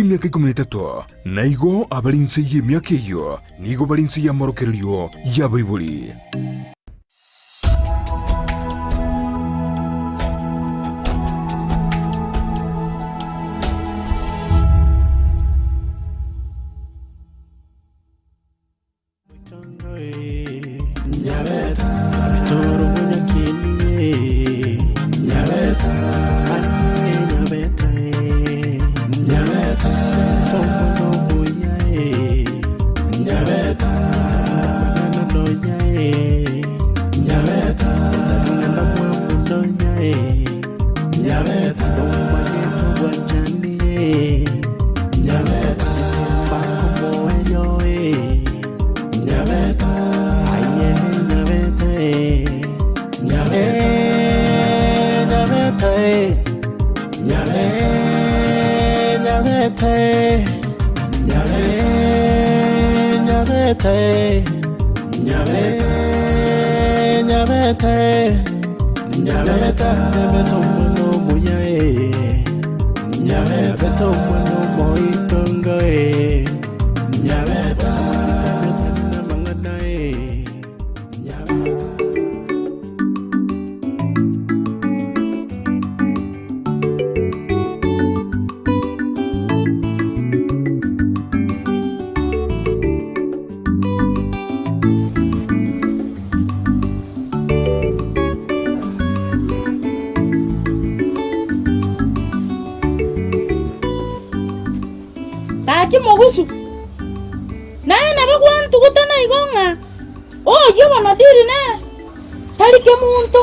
emyaka 13 na igo abarinse y'emyaka iyo nigo barinse y'amorokerio y'abaibuli. Mogusu na bakwantu kutana igonga yo banadiri na tali ke muntu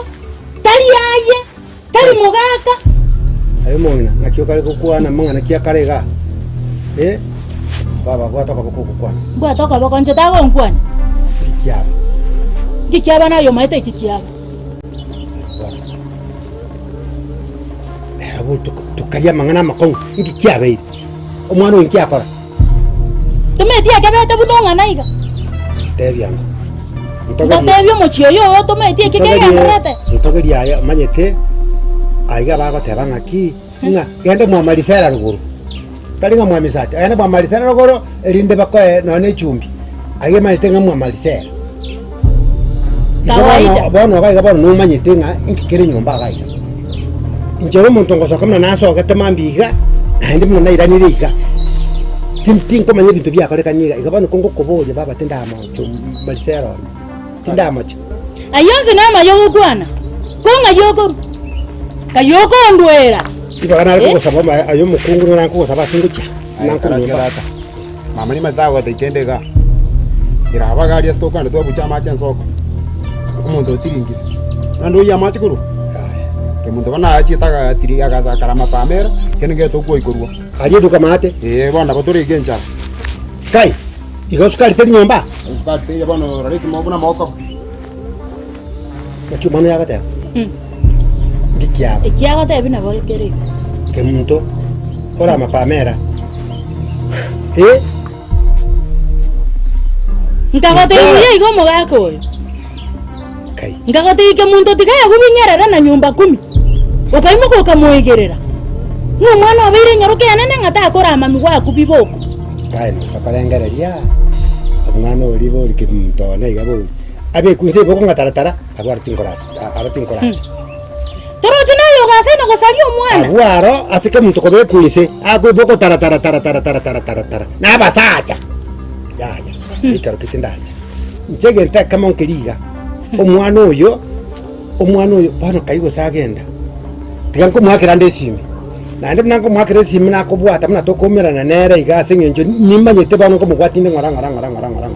tali aye tali mugaka ayo mongina nakioka kukwana mangana kia karega baba gwatoka bukukwana gwatoka bakonje tago nkwana kikiaba nayo maite kikiaba era bulto tukalia mangana makong kikiaba iti omwana onkiakora tumetia kabeta bunonga naiga tebiango ntatebyo mochio yo tumetia kikega ngate ntogeria aya manyete aiga bago tebanga ki nga gende mwa malisera ruguru talinga mwa misati ayana mwa malisera ruguru erinde bakoe none chumbi aige manyete nga mwa malisera kawaida bono gaiga bono no manyete nga inkikere nyomba gaiga injero muntu ngosoka mna naso gatemambiga andi mna iranire iga Tim kama nyebi tubia kale kaniga ikabano kongo koboje baba tenda amacho malisero tenda amacho ayonze nama yo kwana konga yoko kayoko ndwera ibagana ko sabama ayo mukungu nanko saba singucha nanko data mama ni mazawa taitendega iraba gari stoka ndo bucha macha nsoko umuntu otiringi nando ya machi kuru ke muntu bana achi taka tiriga gaza karama pamera kenenge to ko ikorwa ali dukamate bwana batore genja kai igosukali teri nyomba usukali teri bwana rariki mabuna moko nakimano yakata ndikiaba ikiaba bina boye kere ke muntu ora mapamera ngagate iye igo mogako kai ngagate ke muntu tikaya kubinyerera na nyumba 10 okaimoko kamoigerera mwana abire nyaruke anene ngata akora mami waku biboko kai no sakarengereria abwana olivo likimtone igabo abe kunse boko ngataratara agwartinkora aratinkorra toro jina yo gase no gosario mwana agwaro asike muntu kobe kuise agwe boko taratara na basacha ya ikaro kitindaje njege nta kama onkeriga omwana oyo bano kaigo sagenda tiganko mwakira ndesimi nande mnango mwakire simu nako bwata mna tokomerana nere igase ngenjo nimanyete bano ko mugwatinde ngoranga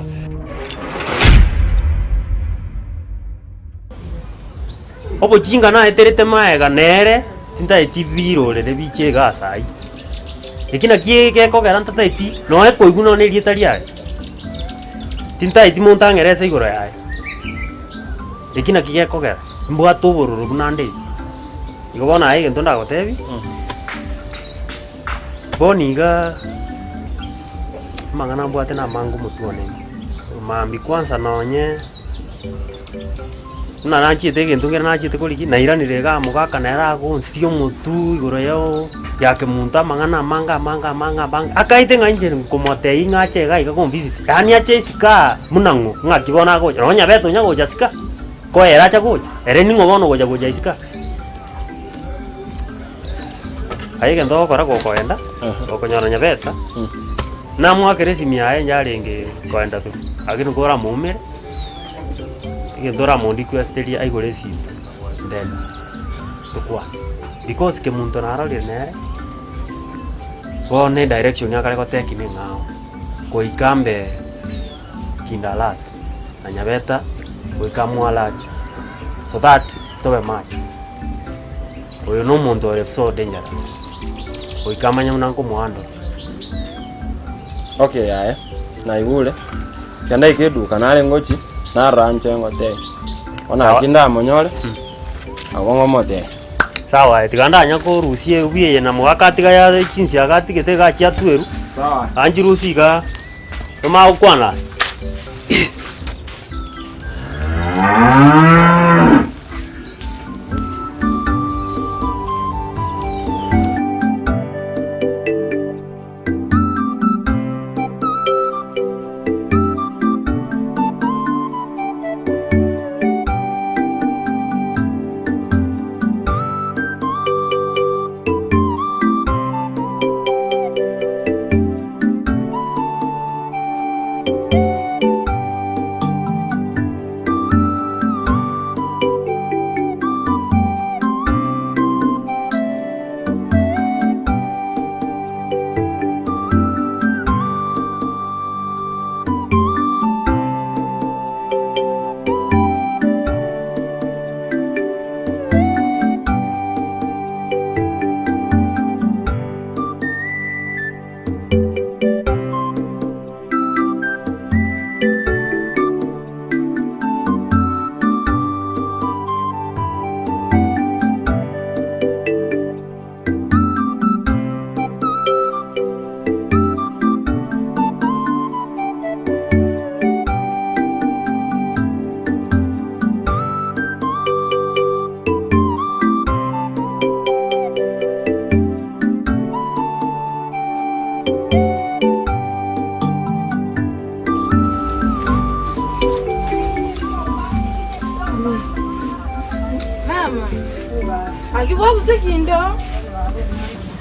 obo jinga na eterete maega nere tinta etiviro le biche gasai ekina kiege ko garanta taiti no e koiguno ne rietaria tinta eti montangerese igoro yae ekina kiege ko gara mbwa tobororo bunande igo bona ai gento ndagotebi boniga mangana mbwate na mangu mutuone mambi kwanza nonye na nanchiete gintu ngera nanchiete kuriki na iranire ga mugaka na era gonsi omutu igoro yao yake muntu amang'ana manga akaite ng'anje kumotei ng'ache ga iga visit yani ache isika munango ng'akibona gocha nonya beto nya gocha sika ko era acha gocha ere ningo bono gocha isika aige ndo kora gokoenda okonyora nya beta na mwakere simia njarenge koenda tu agino kora mumere igedora mondi kwesteria aigore si then tukwa because ke muntu narorire nere bone direction yakare ko teki ngao ko ikambe kindalat na nyabeta ko ikamwalat so that tobe match oyo no muntu ore so dangerous ko ikamanya unanko mwando. Okay yae na igule kanda ikedu kanale ngochi na ranche ngote ona kinda monyore agongo mote sawa etiganda nya ko rusie ubiye na mugakati ga ya chinsi agati gete ga chia tweru sawa anji rusika toma ukwana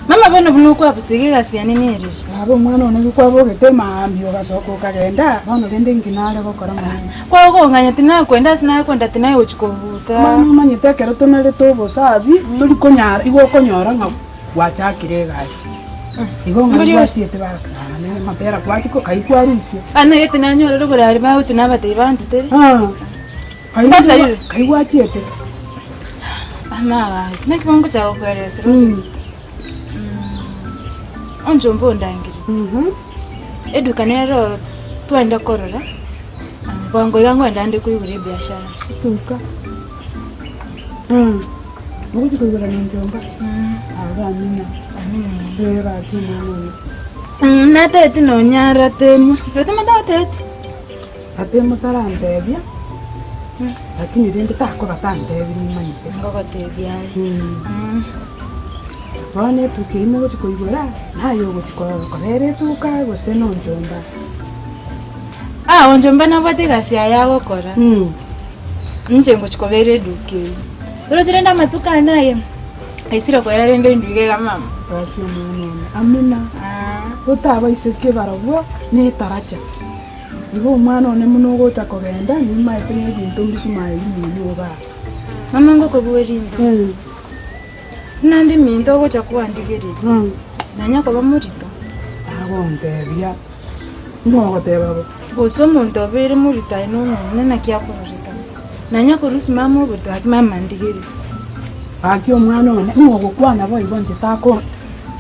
Mama bono buno kwa busigega siani nere. Abo mwana one kwa bo gete maambio gasoko kagenda bono gende nginale gokora mwana. Kwa go nganya tina kwenda sina kwenda tina uchikobuta. Mama manyete kero tonere to bosabi tuli konyara igo konyora nga wachakire gasi. Igo nganya chiete baka. Ne mapera kwa kiko kai kwa rusi. Ana yete na nyoro rugura ari ba utina bate bantu tere. Kai wa chiete. Ama na kibongo cha okweleza. Onjombo ndangiri. Eduka nero twenda korora. Bango yangu ndande kuyigure biashara. Tuka. Mugo kuyigura njomba. Amina. Era tuna. Nate tino nyara temu. Retema date. Atemu tarandebia. Lakini rende tako batandebia ni manite. Ngoko tebia. Bane tukimo kuyigura. Nayo gukorere tuka guseno njomba. Onjomba nabate gasia yago kora. Nje ngochikobere duke. Ro jirenda matuka naye. Aisira ko yarende nduge ga mama. Basi mwana. Amina. Utaba iseke barabwo ni taracha. Ibo mwana one muno gota kogenda ni maite ni bintu mbisuma ni yoba. Mama ngoko buwerinda. Nandi minto gocha kuandigirira. Nanya ko bamurito. Ndebia ngo tebabo boso muntu obere murita ino nena kyakororeka nanya korusi mama obuto ati mama ndigere aki omwana one ngo kwana boy bonje tako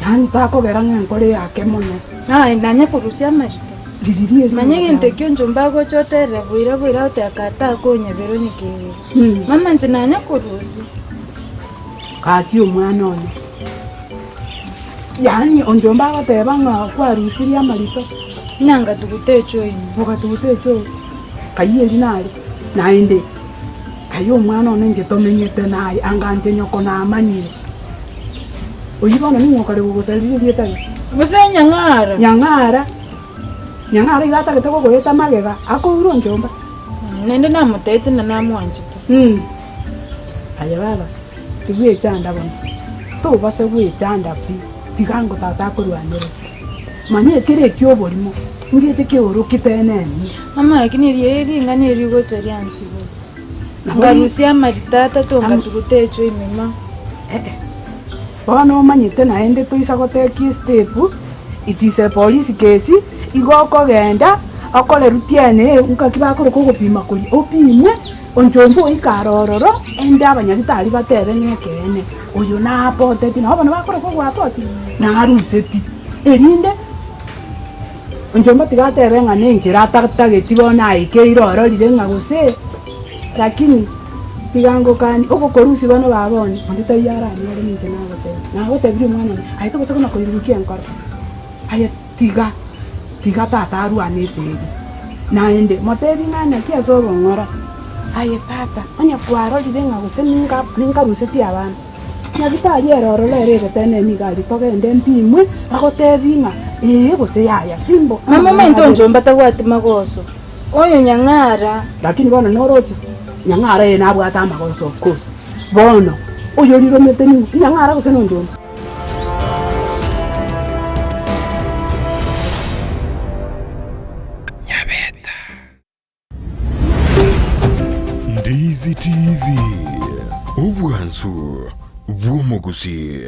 yani tako gera nkore yake muno nanya korusi amarito diririe manyege ntekyo njomba go chotere bwira utakata ko nyabero nyikere mama nje nanya korusi aki omwana one yani onjomba bateba nga kwa rusiria marito nanga tugutecho ini okatugutecho kayeri nali nainde ayo mwana onenge tomenyete naye anganje nyoko na amanyire oyibona ningokare gugusaliririe tayo Busenya ngara. nyang'ara igatagete gogoeta magega akourwo njomba Nende na mutete na namwanjito. aya baba tigwechanda bono tobase gwechanda pi tigango tata kurwanire manye kire kyoborimo ngete kiorukite neni Mama lakini rieri ngani rigo chariansi. Ngarusia maritata tonga tugutecho imema. bono manyite naende toisagoteki step itise polisi kesi igokogenda akolerutiene nkakibakore kogopima kuri opimwe onjombo ikarororo ende abanyagitari batebe ng'ekene oyo napoteti nabo bono bakore kogwatoti naruseti erinde onjombo tigatebe ng'a nenchera atageti bono aike irororire ng'a gose lakini tigango kani ogokorusi bono babone onde tayarani ore ninche nagotebire omwana aite gose kona koirukia enkoro aya tiga tata arwane esegi naende motebi ng'ana kiase obong'ora aye tata onye kwarorire ng'a gose ninkaruseti abana nyagitari erororo ererete neni gari togende mpimwe agotebi ng'a gose yaya simbo Mama mento njomba tagwate magoso. Oyo nyang'ara. lakini bono noroti nyang'ara nabwata amagoso of course bono oyo riromete ni nyang'ara gose nonjomba Ndizi TV obwansu bw'omugusi.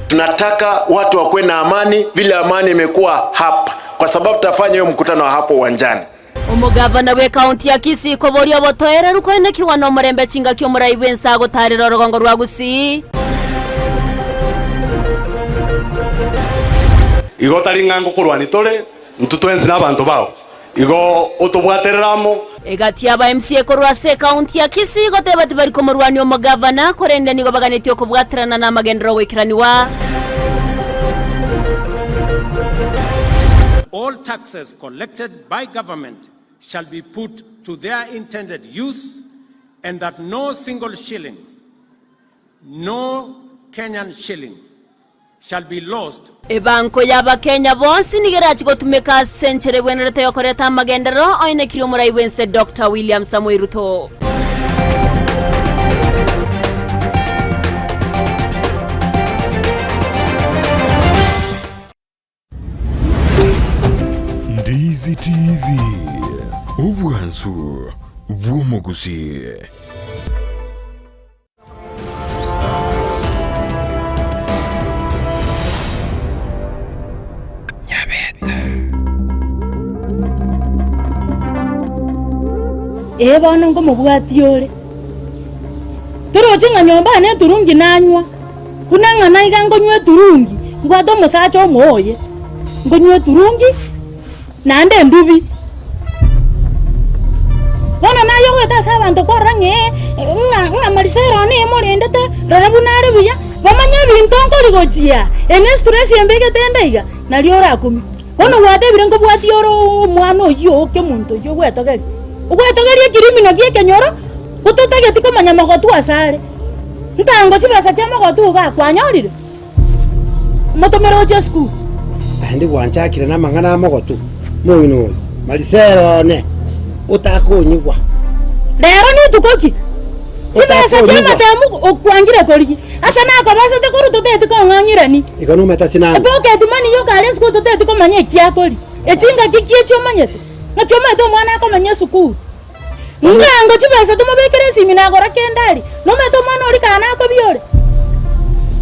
Tunataka watu wakuwe na amani vile amani imekuwa hapa, kwa sababu tutafanya hiyo mkutano wa hapo uwanjani. Umugavana we kaunti ya Kisii koboria botoere rukoine kiwano murembe chinga kyo muraiwe nsago tariro rogongo rwa Gusii. Igo tari ng'ango kurwani tore ntutwenzi n'abantu bao igo utubwatereramo Egati aba MCA korwa se kaunti ya Kisii gotebati bari komurwani umugavana korende nigo baganetio kubwaterana na magendero wekiraniwa. All taxes collected by government shall be put to their intended use, and that no single shilling, no Kenyan shilling, shall be lost. Ebanko yaba Kenya bonsi nigerachi gotumeka senchere bwenerete yokoreta magendero oine kiri omuraiwense Dr. William Samoei Ruto. Ndizi TV obwansu bw'omugusi. Bono ngo mubwati ore. Turochinga nyomba ne turungi nanywa. Kunanga naiga ngonywe turungi. Ngwado musacha omoye. Ngonywe turungi nande ndubi. Bono nayo gweta sabantu kwarange nga marisero ne morendete rarabunare buya. Bamanya bintu nkoligochia. Ene stress yembege tendaiga. Nalio rakumi. Bono gwate birengo bwati oro mwana oyo ke muntu yo gwetogeri. Ugwetogerie kirimino gie kenyoro utotageti komanya magotu asare ntango chibasa cha magotu ga kwanyorire motomero cha school andi gwanchakire na mangana magotu moino marisero ne utakonyigwa lero ni tukoki chibasa cha matemu okwangire kori asa nako basa te kuru totete ko nganyirani igano meta sinanga pocket money yo kale school totete ko manye kia kori echinga kikie cho manyete nakyoma to mwana akomanya sukuru ngango chibasa tumobekere simina gora kendali no meto mwana oli kana ko biore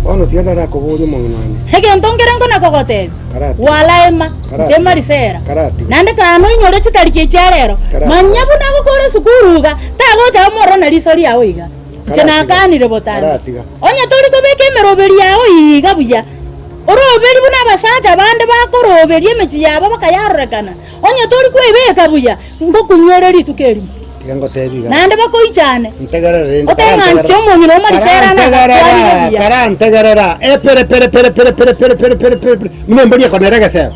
ono tienda rako buri mong'ani hege ntongere ngo nakogote wala ema jema risera nande kana inyore chitari kiecharero manyabu nako kore sukuruga tago cha moro na risori yawo iga chena kanire botana onya tori ko beke meroberi yawo iga buya oroberi buna basacha bande bakoroberi emechi yabo bakayarekana onya tori ko ibeka buya ngo kunyore ritukeri yango tebiga nande bakoichane ntegerere otenga chomo nyino marisera na kara ntegerera pere mnembolie konerege sero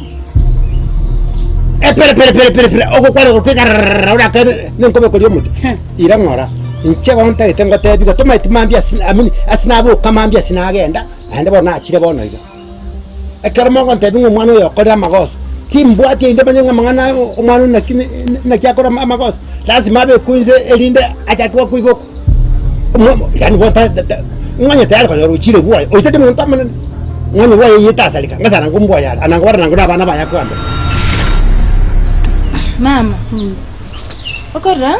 Pere. Ogo kwale ko kara ora ka nenko ko yomuti. Ira ngora. Nche gonta itengo te biga toma itimambia amini asinabo kamambia sinagenda. Ande bona achire bona iga. Ekarmo gonta bingo mwana yo koda magos. Timbwati inde banyanga mangana omwana na kyakora magos. Lazima be kunze elinde atakwa kuiboko. Yani wanta nganya tayari kwa ruchire buwa. Oitete munta mana ngani wa yita salika. Ngasana ngumbwa yala. Anangwara nanguna bana baya kwanda. Mama. Okora.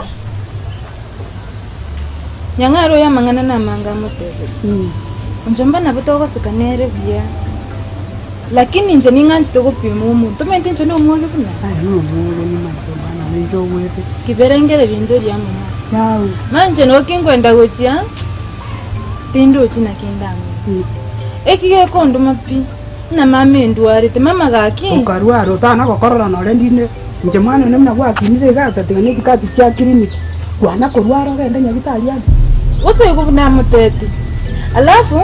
Nyangaro ya mangana na manga motebe. Njomba na buto kosekanere bia. Lakini nje ninganchi to kupima umuntu. Mente nje no mwoge kuna. Ai no mwoge ni masomana njo wepe. Kiberengere rindo lya mama. Yawe. Manje no kingwenda gochia. Tindo china kindamu. Ekige kondo mapi. Na mama ndware te mama gaki. Ukarwaro tana kokorora no rendine. Nje mwana nemna kwa kinire gata tingane kikati kya clinic. Kwana korwaro genda nyagitali yani. Use kubuna mutete. Alafu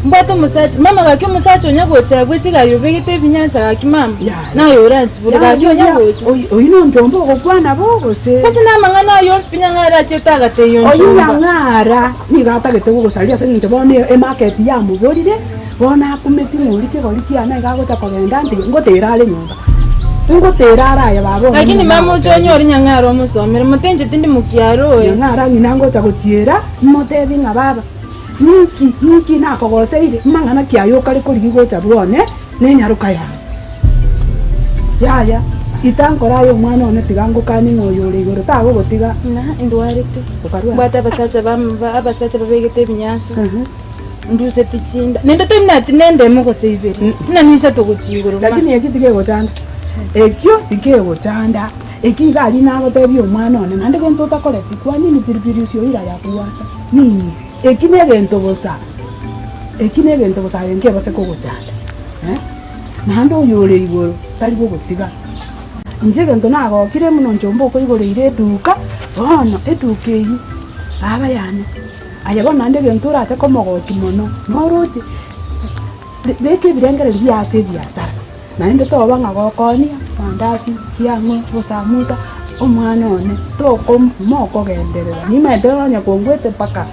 mbata musachi mama gaki musachi onyagocha bwechika yobegete binyasa gaki mama. Na yoransi buri gaki onyagocha. Oyino ndombo kokwana bogose. Kasi na mangana yonsi pinyangara chetaga te yonsi. Oyingangara ni gata gete gosalia se nje bone e market ya mugorire. Bona kumeti muri ke gori kiana gagocha kogenda ndi ngoterale nyumba. Ngoterara ya babo. Lakini mama uchonyori nyangara omusomera mutenje tindi mukiaro. Nyangara ninangocha gotiera motebi ngababa. Niki nako goseire mangana kiayo kali kurigigocha bwone nenyaruka ya. Ya itankora yo mwana one tigango kani ngoyore igoro tago gotiga na indwarite. Bata basacha bamba abasacha babegete binyaso. Nduse tichinda. Nende temna tinende muko seiveri. Tina nisa to kuchigoro. Lakini ekitige gochanda. Ekyo tige gochanda. Ekiga ali nabo tebi omwana one nande gento takoreti kwa nini piripiri sio ira ya kuwasa. Nini? Ekinegento bosa yenge bose ko gochanda. Nando yore igoro tari go gotiga. Njegento nago kire muno njombo ko igoro ire duka. Bono eduke yi. Aba yani. Ayabo nande gentura acha komogo kimono. Moroje. Beke birengere byase byasara. Naende to banga gokonia mandasi kiangwe bosamusa omwana one to kom moko genderera. Ni medero nya kongwete paka.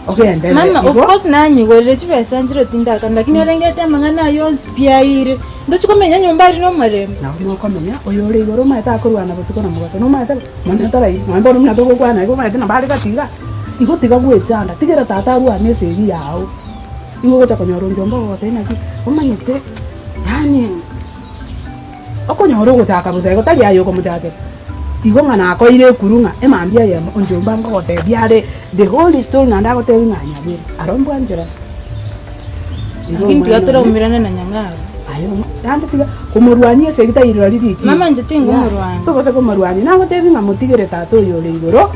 Okay, mama, of course nanyi gore chipesa njiro tindaka lakini orengete mangana yonsi piaire ndochikomenya nyumba iri no marembo na no komenya oyore igoro maita akorwana botuko na mugaso no maita mwana tarai mwambo mna toko kwana iko maita na bali katiga iko tiga gwechanda tigera tata ruwa neseri yao iko gota konyoro njomba wote na ki omanyete yani okonyoro gotaka buzego tali ayo ko mutake igonga na ko ire kurunga emambia ya onjomba ngo te biare the whole story na ndago te nganya bire arombo anjira Lakini tigatura umirana na nyangaro ayo yandi tiga kumurwanie se gita iro riri ti mama njete ngumurwani to bose kumurwani nago te binga mutigere tato yore igoro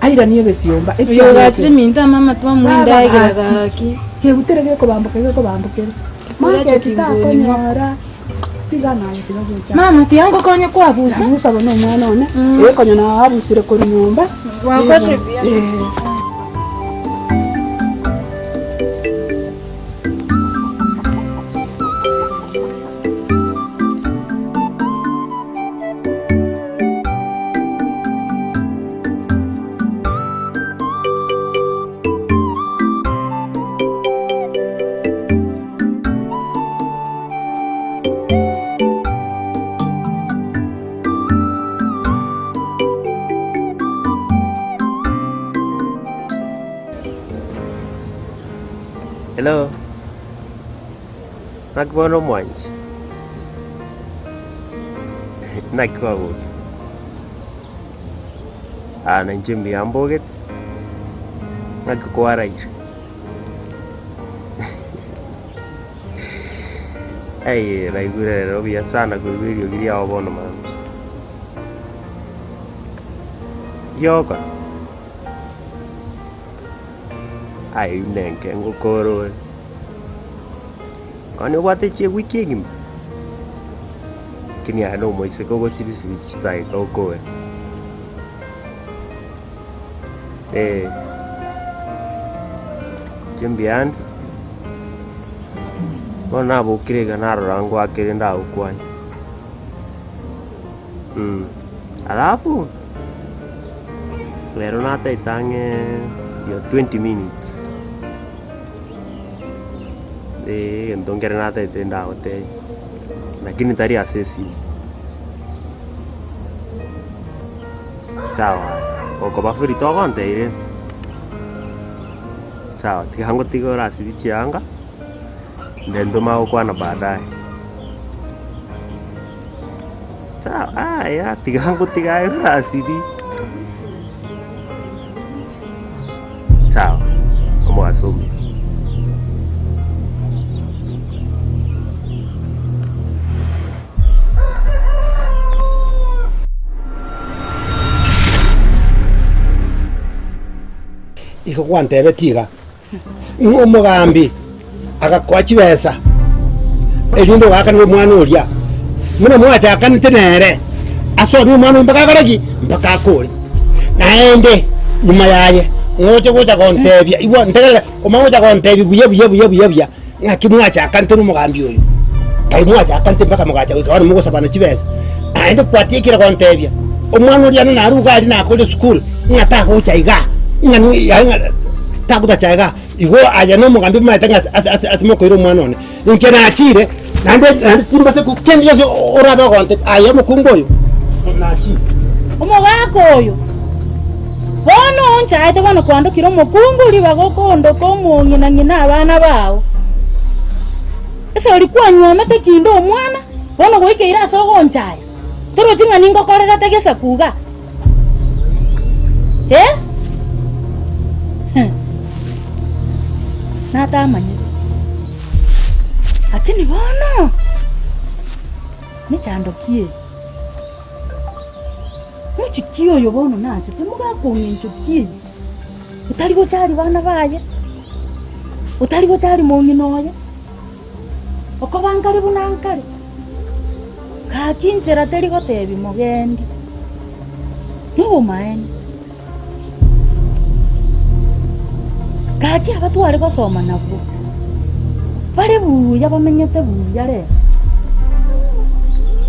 aira niye gesiomba yo gachiri minta mama twa mwinda igiragaki ke guterege ko bambukere mama kitako nyara tiga na tiga gocha mama tiango konye kwa busa busa bono mwana one konyo na abusire ko nyumba wako tripia Hello. Nakbono mwanji. Nakwa wote. Ana njimbi amboget. Nakwa rai. Ai raigura robia sana kwa video giri abono man. Yoga. Ai nenke ngokoro. Kani wate che wiki ngim. Kini ano mo ise gogo sibisi chitai gogo. Jembian. Bona bo kirega naro rango akere nda ukwani. Alafu lero nata itange yo 20 minutes. Ndongere nata itenda hotel. Lakini tari asesi. Sawa. Oko bafuri tokonte ile. Sawa, tihango tigo rasi bichianga. Ndendo mao kwana baadaye. Sawa, ya tigango tigayo rasi bi. Sawa. Omo asumi. Iko kwantebe tiga. Umugambi agakwachi besa. Elindo gakani mwana uria. Muna mwacha akani tenere. Asomi mwana mpaka garagi mpaka akuri. Naende nyuma yaye. Ngoje goja kontebya. Ibo ntegele umangoja kontebya buye. Ngakimwacha akani tenu mugambi uyu. Kai mwacha akani mpaka mugacha witwara mugosa bana chibesa. Aende kwatikira kontebya. Umwana uria naruga ali nakole school. Ngataka uchaiga. Nga takuta chaiga igo aya no mugambi matanga asimoko iro mwana one nje na achire nande timba se kukendyo oraba konte aya mukungoyo na achire umugako oyo bono nchaite bano kwando kiro mukunguri bagokondo komunyi na nyina abana bawo ese ulikuwa nywamete kindo omwana bono goike ira sogo nchaya toro tinga ningo korera tegesa kuga nata manyeti lakini bono ni chandokie muchikio yo bono nache temuga kunyenchukie utali go chari bana baye utali go chari monyinoye okobangari bunankari ka kinchera teri go tebi mogendi no maeni Kaki abatware gosoma nabo. Bare buya bamenyete buya re.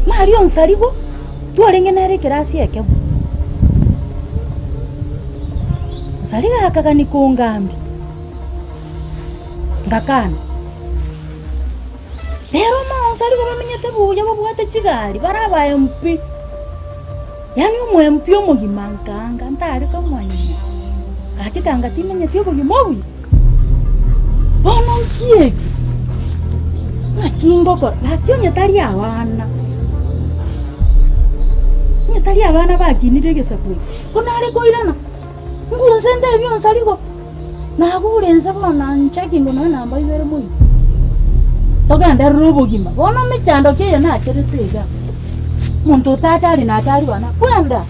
Mari onsarigo tware ngenere kirasi yake. Sariga akagani kungambi. Ngakana. Lero ma onsarigo bamenyete buya babwate kigali barabaye mpi. Yani umwe mpi omugimankanga ntari kamwanyi. Akikanga timenye tyobo yumowi. Bono kieki. Nakingo ko lakyo nyetari abana. Nyetari abana bakinire gesakwe. Kunare koirana. Ngunze ndebyo nsaligo. Nagurenza bana ncheki ngono namba ibere moyi. Toganda rubo gima. Bono mechando keye na cheretega. Muntu tachari na chari bana. Kwenda.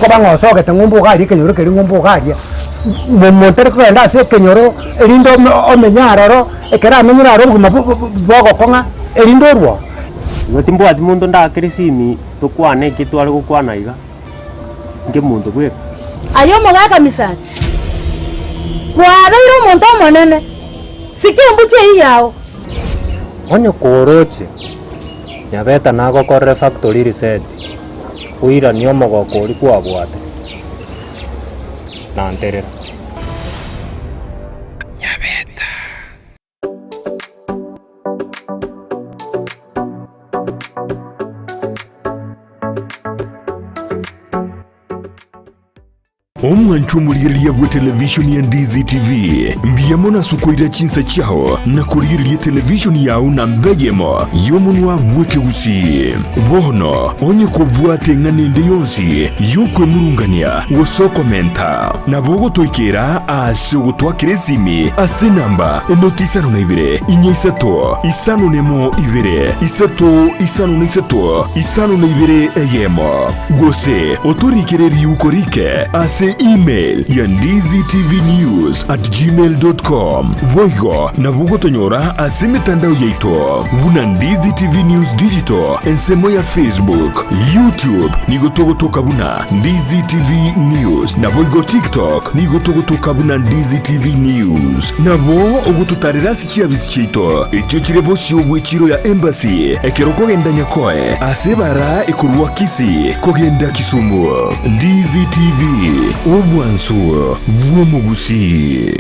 Ko bango soke tengumbu gali kenyoro keri ngumbu gali montere ko enda se kenyoro elindo omenyaroro ekera menyaroro buguma bogo konga elindo rwo ngotimbo ati mundu ndakirisimi tukwane kitware gukwana iga nge mundu gwe ayo mogaka misati kwabeiro muntu omonene sikimbuche iyao onyo koroche nyabeta nago korre factory reset uira niyo mogoko uri kwabwate na nterera. Omwanchu muliriria bwa televishoni ya Ndizi TV mbiyamona sukoira chinsa chao na kuliriria televishoni yao na mbeyemo yomunwa bweke usi bono onye kubwate nganende yonsi yukwe murungania wosoko menta na bogo toikera ase kiresimi ase namba notisano na ibire inyisato isano nemo ibire isato isano na isato isano na ibire eyemo gose otorikireri ukorike ase email ya ndizitv@gmail.com voigo na bugo tonyora ase mitandao yaito buna Ndizi TV News Digital ensemo ya Facebook, YouTube nigotogotoka buna Ndizi TV News na voigo TikTok nigotogotoka buna Ndizi TV News na bo ogututarira sikia bisichito ekyo kirebo cyobwe kiro ya embassy ekeroko genda nyakoe ase bara ekurwa Kisi kogenda Kisumu. Ndizi TV obwansu bw'omugusi.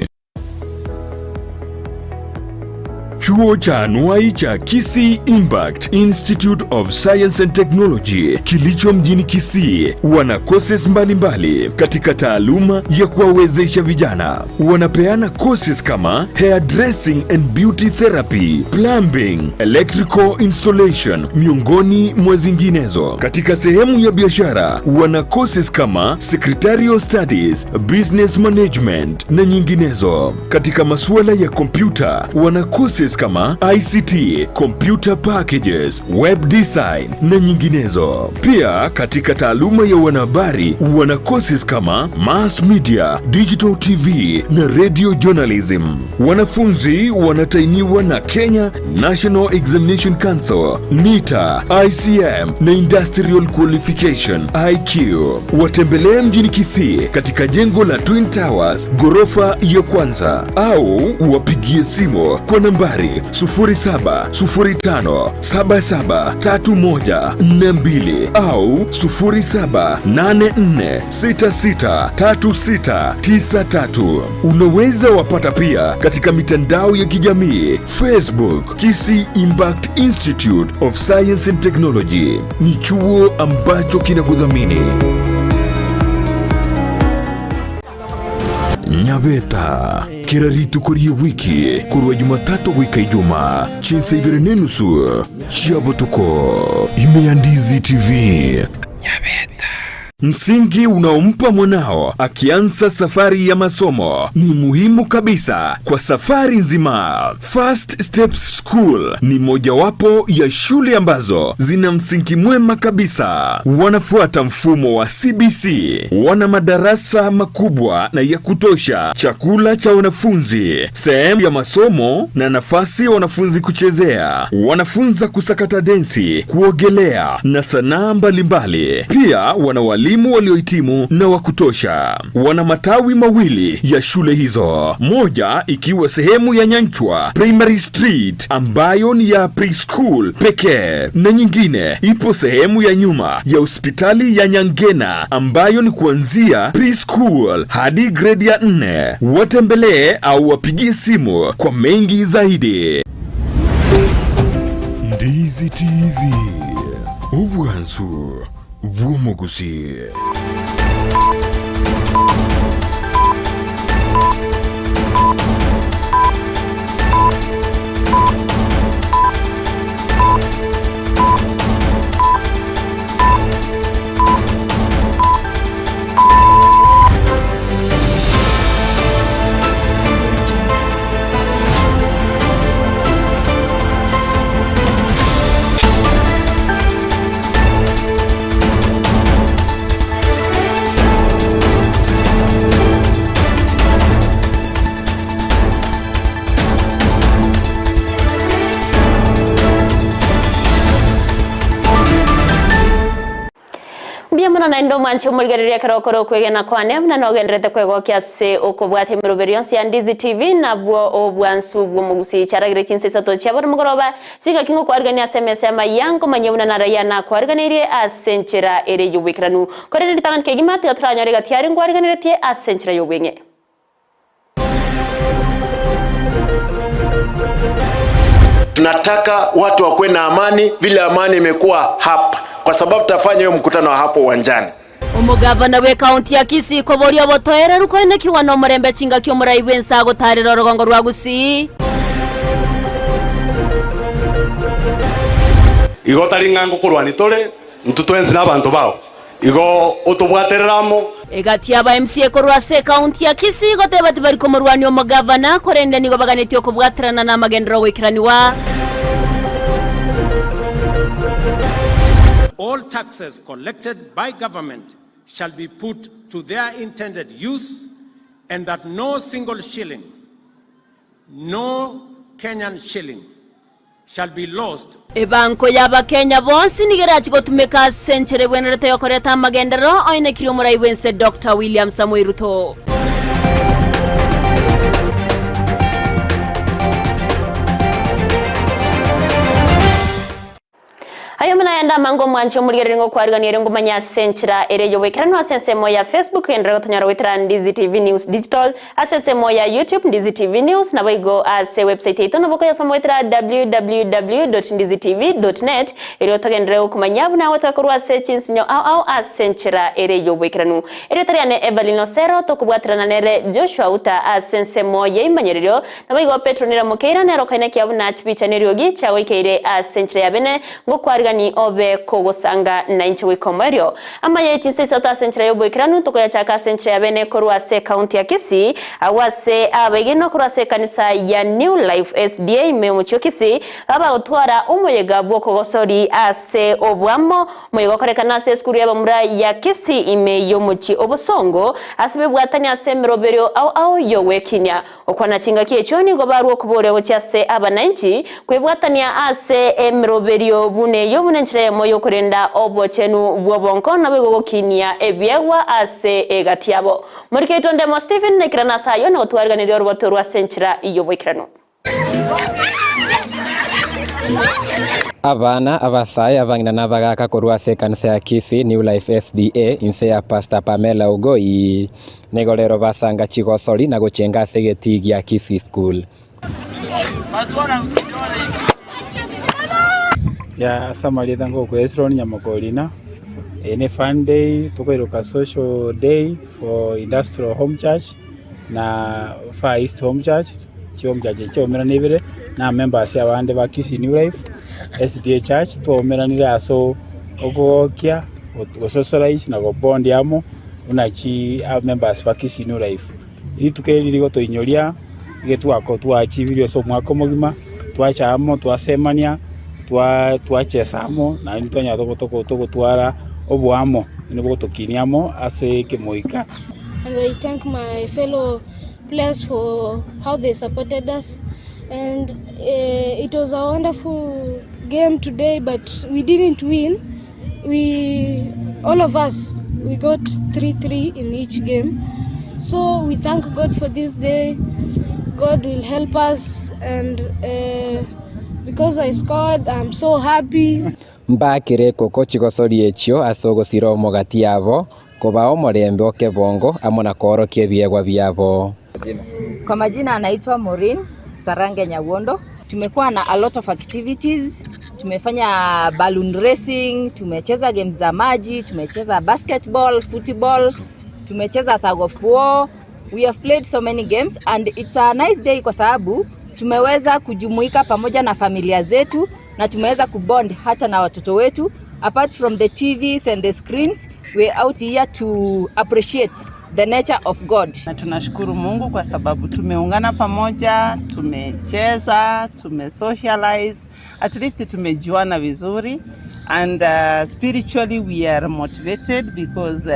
Chuo cha anuai cha Kisii Impact Institute of Science and Technology kilicho mjini Kisii wana courses mbalimbali katika taaluma ya kuwawezesha vijana. Wanapeana courses kama hairdressing and beauty therapy, plumbing, electrical installation miongoni mwa zinginezo. Katika sehemu ya biashara wana courses kama secretarial studies, business management na nyinginezo. Katika masuala ya kompyuta wana courses kama ICT, computer packages, web design na nyinginezo. Pia katika taaluma ya wanahabari wana courses kama mass media, digital TV na radio journalism. Wanafunzi wanatainiwa na Kenya National Examination Council, NITA, ICM na Industrial Qualification IQ. Watembelee mjini Kisii katika jengo la Twin Towers ghorofa ya kwanza au wapigie simu kwa nambari 0705773142 au 0784663693. Unaweza wapata pia katika mitandao ya kijamii Facebook Kisii Impact Institute of Science and Technology. Ni chuo ambacho kinakudhamini. Nyabeta kiraritu korie wiki kurwa Jumatatu gwika Ijumaa chinsa ibere nenusu chiabotuko ime ya Ndizi TV. Nyabeta msingi unaompa mwanao akianza safari ya masomo ni muhimu kabisa kwa safari nzima. First Steps School ni mojawapo ya shule ambazo zina msingi mwema kabisa. Wanafuata mfumo wa CBC, wana madarasa makubwa na ya kutosha, chakula cha wanafunzi, sehemu ya masomo na nafasi ya wanafunzi kuchezea. Wanafunza kusakata densi, kuogelea na sanaa mbalimbali. Pia wana walimu waliohitimu na wa kutosha. Wana matawi mawili ya shule hizo, moja ikiwa sehemu ya Nyanchwa Primary Street ambayo ni ya preschool pekee, na nyingine ipo sehemu ya nyuma ya hospitali ya Nyangena ambayo ni kuanzia preschool hadi grade ya 4. Watembelee au wapigie simu kwa mengi zaidi. Ndizi TV obwansu bw'omugusi. mwana na ndo mancho mulgereria karokoro kwegena kwane mna nogenderete kwegokia se okobwate miroberio cia Ndizi TV na bwo obwansu bwo mugusi charagire chinse sato chabara mugoroba siga kingo kwargania SMS ama yango manyebuna na raya na kwarganirie asenchera ere yubikranu korere litangan kegimate atranya gatiari kwarganirie asenchera yubenge. Tunataka watu wakuwe na amani vile amani imekuwa hapa, kwa sababu tutafanya hiyo mkutano hapo uwanjani. Umugavana we kaunti ya Kisii koborio botoera rukoine kiwano murembe chinga kyo murai wensa gutarira rugongo rwa Gusii. Igota ringango kurwani tole ntutwenzi n'abantu bawo igo utubwatereramo egati aba MCA korwa se kaunti ya Kisii gotebati bari komurwani umugavana korende nigo baganetio kubwaterana na magendero wikiraniwa. All taxes collected by government shall be put to their intended use, and that no single shilling, no Kenyan shilling, shall be lost. Ebanko yaba Kenya bonsi nigerachi gotumeka senchere bwenerete yokoreta magendero oine kiri murai wense Dr. William Samoei Ruto. Ayo mnaenda mango mwancho muligere ngo kwarganiere ngo manya senchira ere yo wekirano asense moya Facebook endra gotonyara wetira Ndizi TV News Digital asense moya YouTube Ndizi TV News na baigo ase website ito naboko ya somo wetira www.ndizitv.net ere otagendere kumanya buna watakorwa sechinsinyo au asenchira ere yo wekirano ere tariane Evelyn Osero tokubwatirana nere Joshua Uta asense moya imanyerero na baigo Petronira Mukeira nero kaine kyabuna chipicha neryogi chawe keire asenchira yabene ngo kwarga ni obe kogosanga 90 wikomerio ama yechinse sata senchira yobwekiranu tokoya chaka senchira yabene korwa se county ya Kisii awase abegeno korwa se kanisa ya New Life SDA memucho Kisii aba utwara umuyega bwo kogosori ase obwamo muyego korekana se skuru yabamura ya Kisii ime yomuchi obosongo asibe bwatani ase miroberio au yowekinya okwana chinga kiechoni gobarwo kubore gochase aba 90 kwebwatania ase miroberio bune yobunenchire moyo kurenda obochenu bwobonko na begokinia ebyegwa ase egatiabo muriketo ndemo Stephen nekrana sayo na otwarganire robotorwa senchira iyo bwikirano abana abasayi abangina nabagaka korwa se kanisa ya Kisii New Life SDA inse ya Pastor Pamela Ugoi negolero basanga chigosori na gochenga segeti ya Kisii School ya Samaria ngo kwesroni nyamakolina ene fun day tukoiruka social day for industrial home church na Far East home church chomjaje chomera nibire na members abande ba Kisii New Life SDA church tomera nira aso ogokia osocialize na go bond yamo unachi members ba Kisii New Life itukeriri goto inyoria getwako twachibirio so mwako mugima twachamo twasemania twachesamo na nitonya toko twara obwamo nibo tokiniamo ase kemoika. And I thank my fellow players for how they supported us, and it was a wonderful game today, but we didn't win. All of us got 3-3 in each game, so we thank God for this day. God will help us, and because I scored, I'm so happy. Mbakire koko chigosori echio asogo siro mogati yabo kobao morembe okebongo amona koro kebyegwa byabo. Kwa majina anaitwa Maureen Sarange Nyawondo. Tumekuwa na a lot of activities. Tumefanya balloon racing, tumecheza games za maji, tumecheza basketball, football, tumecheza tug of war. We have played so many games and it's a nice day kwa sababu tumeweza kujumuika pamoja na familia zetu na tumeweza kubond hata na watoto wetu. Apart from the TVs and the screens, we're out here to appreciate the nature of God. Na tunashukuru Mungu kwa sababu tumeungana pamoja, tumecheza, tumesocialize, at least tumejuana vizuri, and spiritually we are motivated because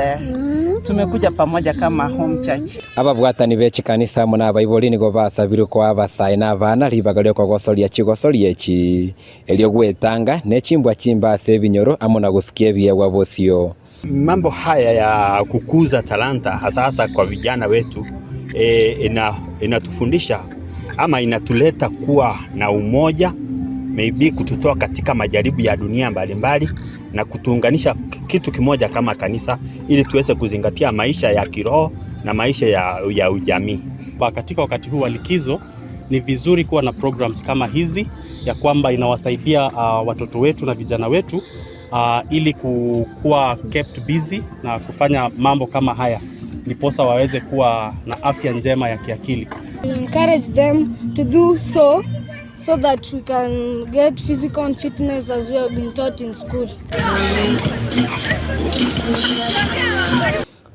tumekuja pamoja kama home church. Ababwatani bechi kanisa muna abaiboli nigo basabire kwa abasai na abana ribagalyo kwa gosoria chigosori echi elio gwetanga nechimbwa chimba ase binyoro amona gusikie byegwa bosio. Mambo haya ya kukuza talanta hasa kwa vijana wetu inatufundisha ama inatuleta kuwa na umoja, maybe kututoa katika majaribu ya dunia mbalimbali na kutuunganisha kitu kimoja kama kanisa, ili tuweze kuzingatia maisha ya kiroho na maisha ya ujamii. Katika wakati huu wa likizo ni vizuri kuwa na programs kama hizi, ya kwamba inawasaidia watoto wetu na vijana wetu ili kuwa kept busy na kufanya mambo kama haya, ndiposa waweze kuwa na afya njema ya kiakili. Encourage them to do so that we can get physical fitness as we have been taught in school.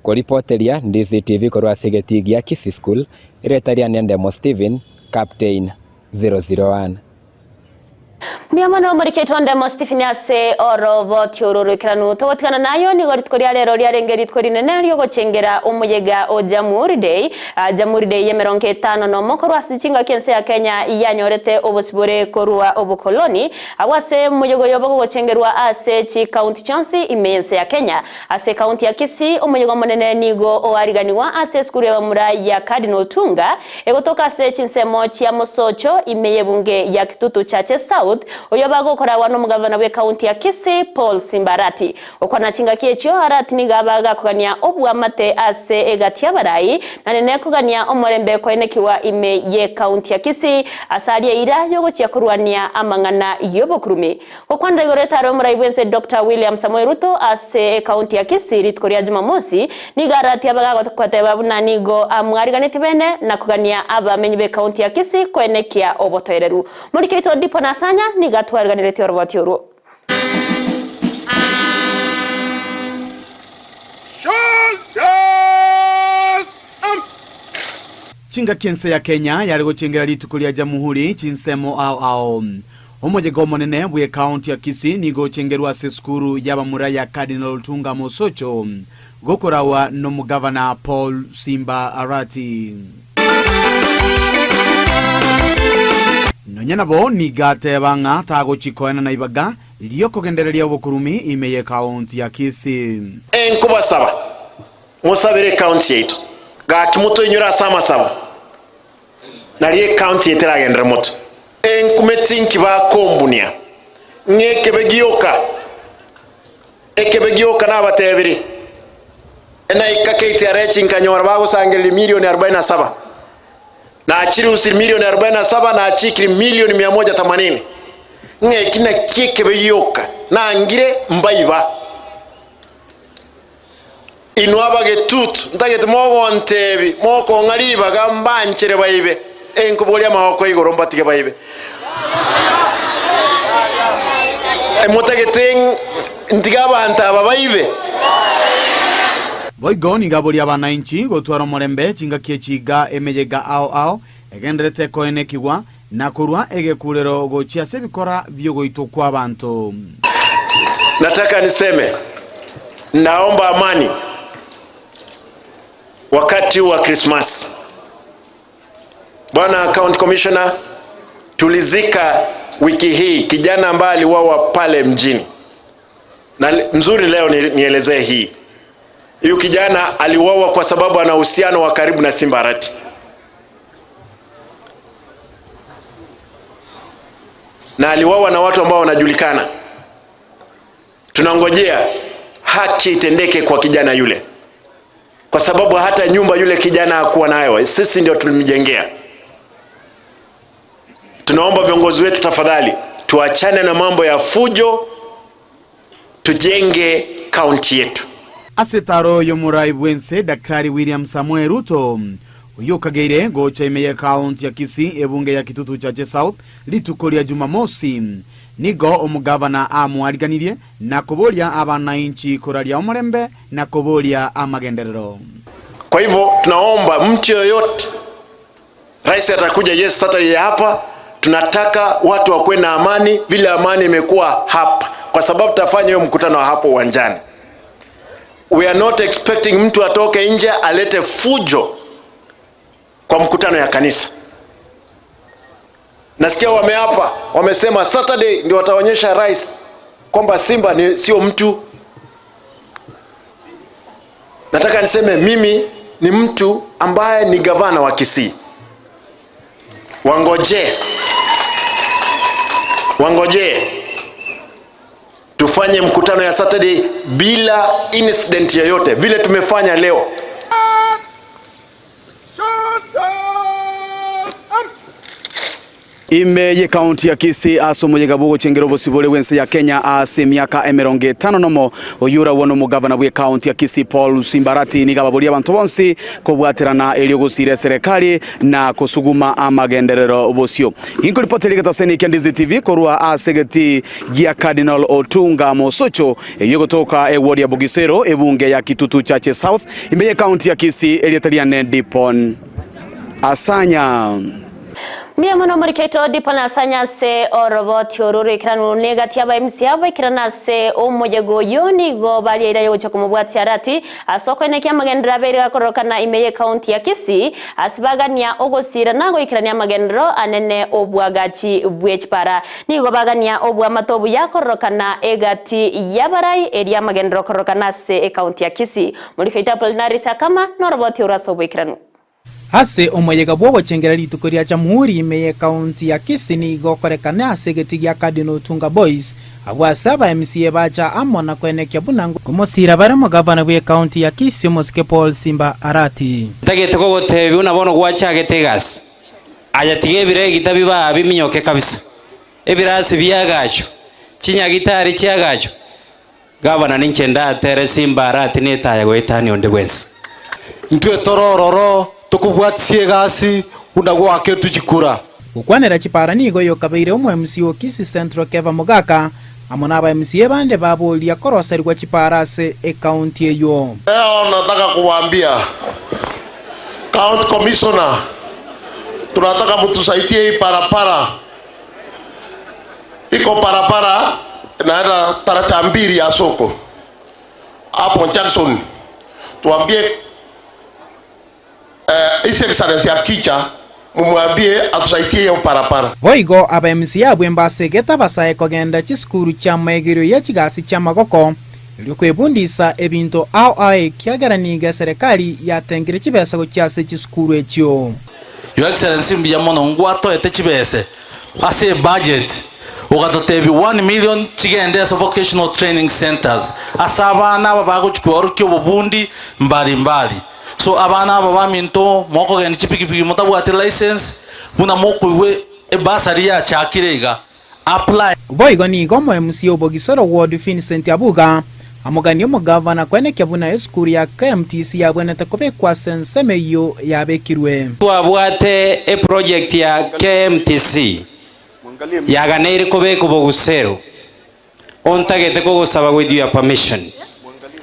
Kuripoteria DCTV korwa Segetigia Kisii School, iretaria Nendemo Steven, Captain 001. Miamano mariketo Ndemo Stephen ase orobo tiororokiranu togotikana nayo ni gori tkoria rero ria rengeri tkori nene ryo gochengera umuyega o Jamhuri Day ya 50 no mokoro asichinga kense ya Kenya yanyorete obosibore korwa obukoloni awase muyego yobo gochengerwa ase chi county chansi imense ya Kenya ase county ya Kisii umuyego monene nigo oariganiwa ase skuru ya mura ya Cardinal Tunga egotoka ase chinsemo chia Mosocho imeyebunge ya Kitutu Chache South oyobago kora wano mugavana we county ya Kisii Paul Simbarati okwana chinga kiechyo arati ni gabaga kugania obwa mate ase egatia barai na nene kugania omorembe koenekiwa ime ye county ya Kisii asalie ira yogo chia kurwania amangana yobokurumi okwanda igoreta ro muraibwense Dr. William Samoei Ruto ase county ya Kisii ritkoria Jumamosi ni garati abaga kwateba bunanigo amwariganete bene na kugania abamenyi be county ya Kisii koenekia obotoereru muri kito dipo nasanya ni gatwarganirete orobatioro Chinga kense ya Kenya yari gochengera litukulia Jamhuri chinsemo ao omojego monene bwe county ya Kisii ni gochengerwa se skuru yabamura ya Cardinal Tunga Mosocho gokorawa no mugavana Paul Simbarati. Nonyana bo ni gatebanga tago chikoena na ibaga liyo kogendereria obukurumi imeye county ya Kisii. Enkuba saba musabire county yetu ga kimuto inyura sama saba nariye county yeteragendera moto enkumetinki bakombunia ekebegioka nabatebiri ena ikaketi arechi nkanyora bagusangirira milioni 47 na achiri usiri milioni 47 na achikiri milioni 180 kina kekebegioka na ngire mbaiba inwaba getutu ntagete mogo ntebi moko ngaliba gambanchire baibe enkubolia mahoko igoro mbatige baibe emutagete ntigabanta ababaibe Boigoni gabolia bananchi gotwara morembe chinga kiechiga emeyega ao egenderete koenekiwa na kurwa egekurero gochia sebikora byogoito kwa abantu. Nataka niseme naomba amani wakati wa Christmas. Bwana County Commissioner, tulizika wiki hii kijana ambaye aliuawa pale mjini. Na mzuri leo nielezee hii. Huyu kijana aliuawa kwa sababu ana uhusiano wa karibu na Simbarati. Na aliuawa na watu ambao wanajulikana. Tunangojea haki itendeke kwa kijana yule. Kwa sababu hata nyumba yule kijana hakuwa nayo. Sisi ndio tulimjengea. Tunaomba viongozi wetu tafadhali tuachane na mambo ya fujo, tujenge county yetu. Asetaro yomurai bwense Daktari William Samoei Ruto uyo kageire gocha imeye county ya Kisii ebunge ya Kitutu Chache South litukolia Jumamosi nigo omugavana amwariganirie na kubolia abananchi koralia omurembe na kubolia amagenderero. Kwa hivyo tunaomba mtu yoyote, rais atakuja Saturday hapa, tunataka watu wakuwe na amani vile amani imekuwa hapa, kwa sababu tutafanya hiyo mkutano hapo uwanjani. We are not expecting mtu atoke nje alete fujo kwa mkutano ya kanisa. Nasikia wameapa, wamesema Saturday ndio wataonyesha rais kwamba Simba sio mtu. Nataka niseme mimi ni mtu ambaye ni gavana wa Kisii. Wangoje tufanye mkutano ya Saturday bila incident yoyote vile tumefanya leo. Imeye kaunti ya Kisii asomoye gabugo chengero bosibole wense ya Kenya ase miaka 50 nomo oyura wono mugavana bwe kaunti ya Kisii Paul Simbarati ni gababuli abantu bonsi kobwaterana elio gusire serikali na kusuguma amagenderero bosio. Inko ripoteli gataseni Kendizi TV korwa asegeti gia Cardinal Otunga Mosocho yogotoka ewodi ya Bugisero ebunge ya Kitutu Chache South imeye kaunti ya Kisii eliataliane Dipon Asanya. Mia mono mariketo dipana sanya se oroboti ororo ikiranu negati aba MC aba ikirana se omoje go yoni go bali ira yo chakumubwati arati asoko ene kya magendera bere akoroka na imeye county ya Kisii asibagania ogosira nago ikirania magendero anene obwagachi bwechpara nigo bagania obwa matobu yakoroka na egati yabarai eria magendero koroka na se county ya Kisii muri kaita polnarisa kama noroboti uraso ikiranu ase omoyega bwogo chengera litukoria jamhuri imeye kaunti ya Kisii ni gokorekana asegeti gya Cardinal Otunga Boys abwasaba MCA bacha amona kwenekya bunango kumosira baramo gavana bwe kaunti ya Kisii Mosike Paul Simba Arati tagete ko gotebi unabono gwacha getegas aya tigebire gitabiba biminyoke kabisa ebirasi byagacho chinyagitari cyagacho gavana ninchenda tere Simba Arati netaya goitani onde bwese ntwe torororo tukubwatie gasi unagwake tujikura ukwanera chipara nigo yokabeire umwe MC wa Kisii Central Keva Mugaka amona aba MC bande babolia koroserwa chipara se county eyo. Leo nataka kuwaambia county commissioner tunataka mtusaidie hii parapara iko parapara naenda taracha mbili ya soko hapo Jackson tuambie His Excellency ya Kicha mumwambie atusaidie hiyo parapara. Boigo aba MC abwemba segeta basaye kogenda chiskuru cha maegero ya chigasi cha magoko lyokwebundisa ebinto ae kyagaraniga serikali yatengire chibesa go cyase chiskuru ekyo. Your Excellency mbiyamono ngwato ete chibese ase budget ugatotebi 1 million chigendesa vocational training centers asabana babaguchikwa cyo bubundi mbali so abana aba baminto moko gani chipikipiki mutabwate license buna moko iwe ebasari ya chakirega apply boigo ni gomo MC Obogisoro ward Vincent Abuga amugani umugavana kwenekya buna eskuri ya KMTC yabonete kubekwa sensemeyo yabekirwe twabwate e project ya KMTC yaganere kubeka Bugusero ontagete ko gusaba with your permission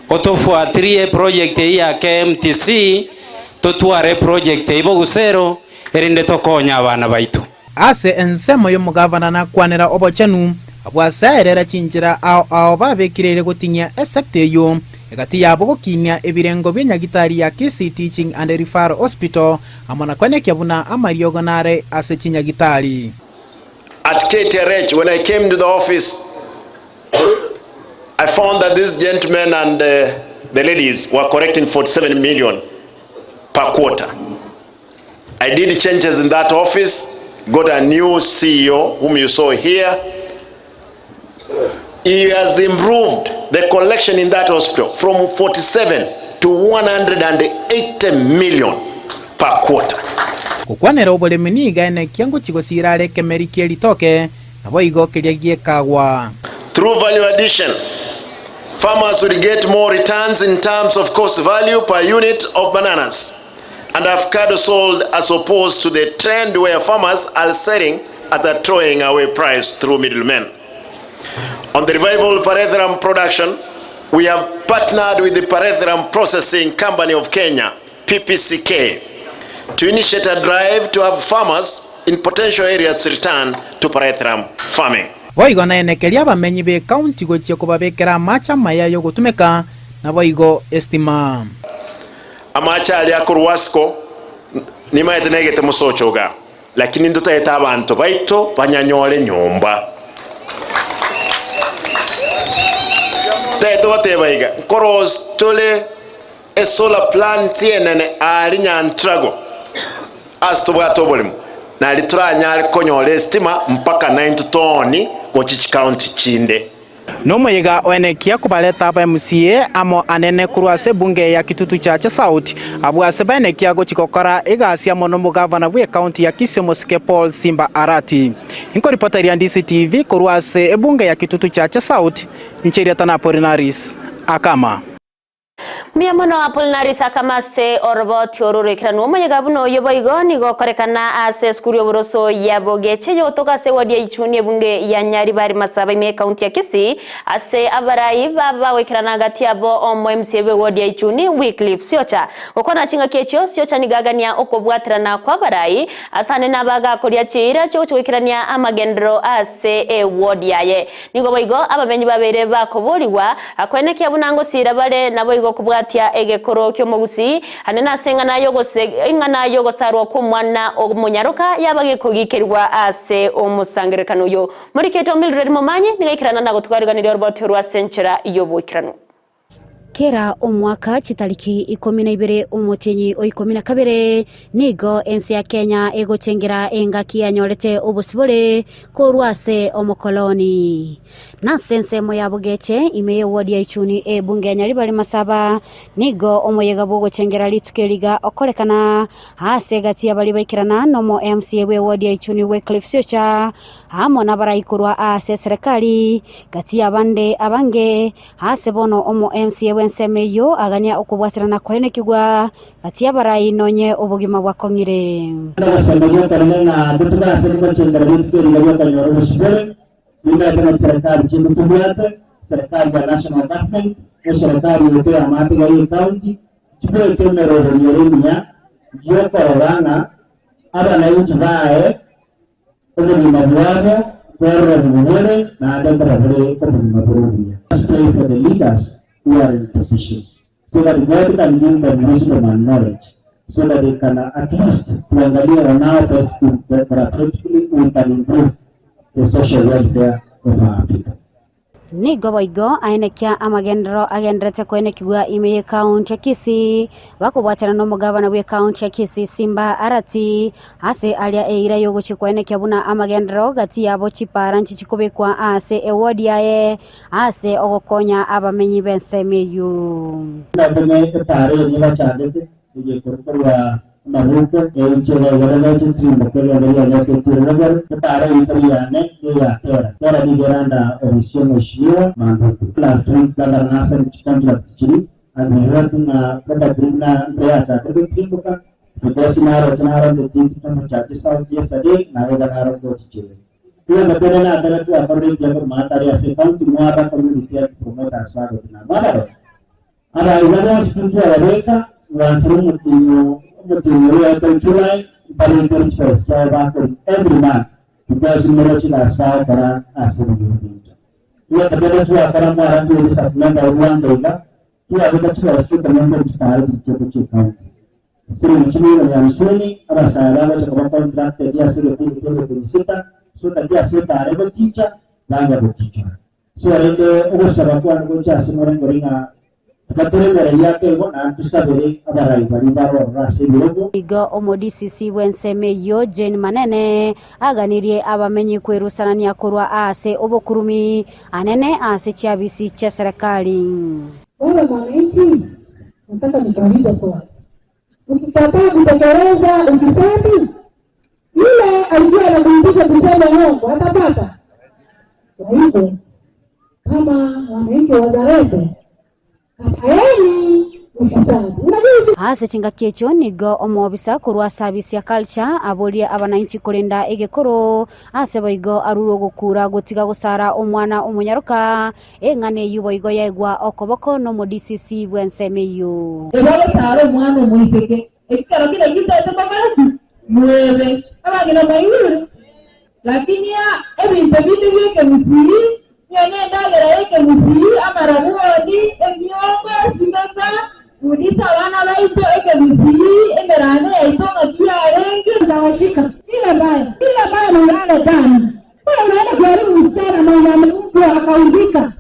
otofuatirie project ya KMTC totware project ya Bugusero erinde tokonya abana baitu ase ensemo yo mugavana na kwanera obochenu abwasaerera chinjira ao babekirere gotinya esecte yo egati yabo gokinya ebirengo byanyagitari ya Kisii Teaching and Referral Hospital amana kwenekya buna amariogonare ase chinyagitari. At KTRH, when I came to the office, I found that this gentleman and the ladies were collecting 47 million per quarter. I did changes in that office, got a new CEO whom you saw here. He has improved the collection in that hospital from 47 to 180 million per quarter. Kukwanera obolemi gaene kyango chigosirare kemeriki litoke nabo igo kiryagie kagwa. Through value addition, farmers will get more returns in terms of cost value per unit of bananas and avocado sold, as opposed to the trend where farmers are selling at a throwing away price through middlemen. On the revival Parethiram production, we have partnered with the Parethiram Processing Company of Kenya, PPCK, to initiate a drive to have farmers in potential areas to return to Parethiram farming. Boigo na enekeria bamenyi be county gochie kubabekera macha maya yo gutumeka na boigo estima. Amacha ali akurwasko ni maete negete musochoga lakini ndutaeta abantu baito banyanyole nyumba. Taito batebaiga koros tole solar plant yenene ali Nyantrago asitobwato bolimu na lituranya alikonyole stima mpaka 90 toni gochichi county chinde nomoyiga oenekia kubaleta aba MCA amo anene kurwase bunge ya Kitutu Chache South abwase baenekia gochikokora igasia mono mugavana bwe county ya Kisii Mosike Paul Simba Arati inko reporter ya DCTV kurwase bunge ya Kitutu Chache South ncheria tana Polinaris Akama Miamono Apolinaris Akama se orbo tiororo ikiranu omoyiga buno yoboigo nigo korekana ase skuru yoboroso yabogeche yotoka se wadia ichuni bunge ya Nyaribari Masaba ime county ya Kisii ase abarai baba wekirana gati abo omo MCA wadia ichuni Wycliffe Siocha okona chinga kecho Siocha nigagania okobwatirana kwa barai asane nabaga koria chira cyo wekirania amagendro ase wadia ye nigo boigo abamenyi babere bakoboriwa akwenekia bunango sira bare naboigo kubwatia egekoro kyo mugusi anena sengana yogose ingana yogosarwa ku mwana omunyaruka yabagekogikirwa ase omusangerekano yo muri keto Mildred Momanyi nigikirana nago twariganira robot rwa Century yobukirano kera omwaka chitariki 12 omutinyi o 12 nigo ensi ya Kenya egochengera engaki yanyorete obusibore korwase omukoloni na sense moyabugeche ime wodi ya ichuni bunge Nyaribari Masaba nigo omoyega bogochengera litukeliga okorekana hase gati abali baikirana nomo MCA we wodi ya ichuni Wycliffe Siocha hamo nabarayikurwa ase serikali gati abande abange hase bono omo MCA wensemeyo agania okubwatirana kwene kigwa gati abarai nonye obugima bwa kongire ndabasamayo kanena ndutuna serikali chendera litukeliga yakanyoro busibere nimeta serikali chindutubuyate serikali ya national government serikali yote ya Matigari county chibwe kemero yoremia yokorana abana yutubae obugima bwabo bwaro bubure na adabara bure obugima bure. Pray for the leaders who are in position so that God can give them wisdom and knowledge so that they can at least tuangalia on how best to practically we can improve the social welfare of our people. Nigo boigo aenekia amagendro agendrete kwene kigwa ime county ya Kisii bakubwatana no mugavana we county ya Kisii Simba Arati ase alia eira yogo chikwene kyabuna amagendro gati yabo chipara nchichikobekwa ase ewodi yae ase ogokonya abamenyi bensemeyu ndabone tare niba cyandete igiye kurukorwa maruko ebichera yarana chitrimbo kwele ya ketiranagar tare italiane ya tera ni geranda orision shio manduku last week kala nasa contract chini adhiratuna kata grina beata ketimbuka because nara the team from Chache South yesterday nara go chile hiyo napenda na adara tu akori ya matari ase county mwara community ya promote aswado na mara ara izana studio ya weka wansarumu tinyo July, but in every month because Morochi has found as a we are the better to a Karamara to this assessment of 1 day. We are the first to the member to start the county. So, Chini and Suni, Abasara, the contract, the Yasika, so that Yasika, a teacher, Langa teacher. So, I Osaka, which has Morena. Igo omodisisi wensemeyo Jane Manene aganirie abamenyi kwerusanania kurwa ase obokurumi anene ase chabisi cha serikali. Wewe mwananchi nataka nikauliza swali. Ukikataa kutekeleza ukisema yule alijua anakumbusha kusema hongo atapata. Kwa hivyo kama wananchi wazalendo ase chinga kecho nigo omobisa kurwa service ya culture abolia abananchi kulinda egekoro ase boigo aruro gukura gotiga gusara omwana omunyaruka engane yuboigo yegwa okoboko no modisisi bwensemeyo ebale sare omwana omuiseke ekikaro kile kitete bagaraki muebe abagina mayuru lakini ya ebintu bindi byeke musiri nyene ndagera yeke musiri amarabuoni emyongo simeka Udisa wana baito eke musiri emerane ya itonga kia rengi ndawashika ile baya nungane dani kwa unaenda kuharibu msichana mwenye mtu akaundika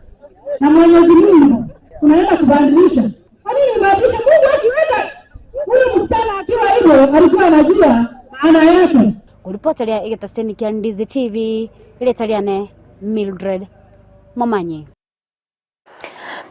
na Mwenyezi Mungu unaenda kubadilisha kwa nini kusababisha Mungu akiweka huyu msichana akiwa hivyo alikuwa anajua maana yake. Kuripoteria igetaseni kia Ndizi TV iletaliane Mildred Momanyi.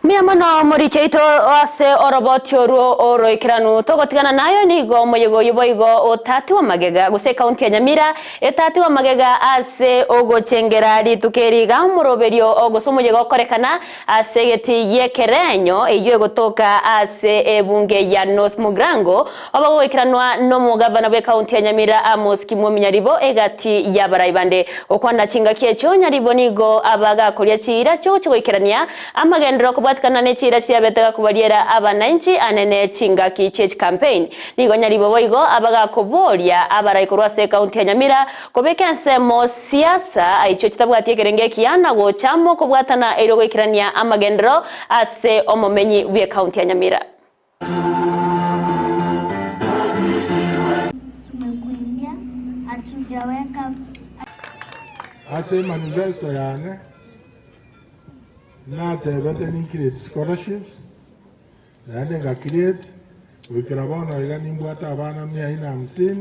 Miamano murikeito ase oroboti oro ikiranu togotigana nayo nigo moyego yuboigo otati wa magega guse county ya Nyamira etati wa magega ase ogochengera ritukeriga muroberio ogosomoyego korekana ase geti yekerenyo eywe gotoka ase ebunge ya North Mugrango obago ikiranwa no mugavana we county ya Nyamira Amos Kimwemi Nyaribo egati ya baraibande okwana chinga kiecho Nyaribo nigo abaga kolia chira cyo ikirania amagendero kana nechira chiabetega kubaliera abananchi anene chinga ki church campaign nigo Nyaribo boigo abaga koboria abaraikorwa se county ya Nyamira kobekense mo siasa aicho chitabwati kerenge kiana go chamo kobwatana erogo ikirania amagendero ase omomenyi we county ya Nyamira. Tumekuimbia hatujaweka ase manifesto yane na tebete ni create scholarships yande nga create wikirabona iga nimbwata abana 150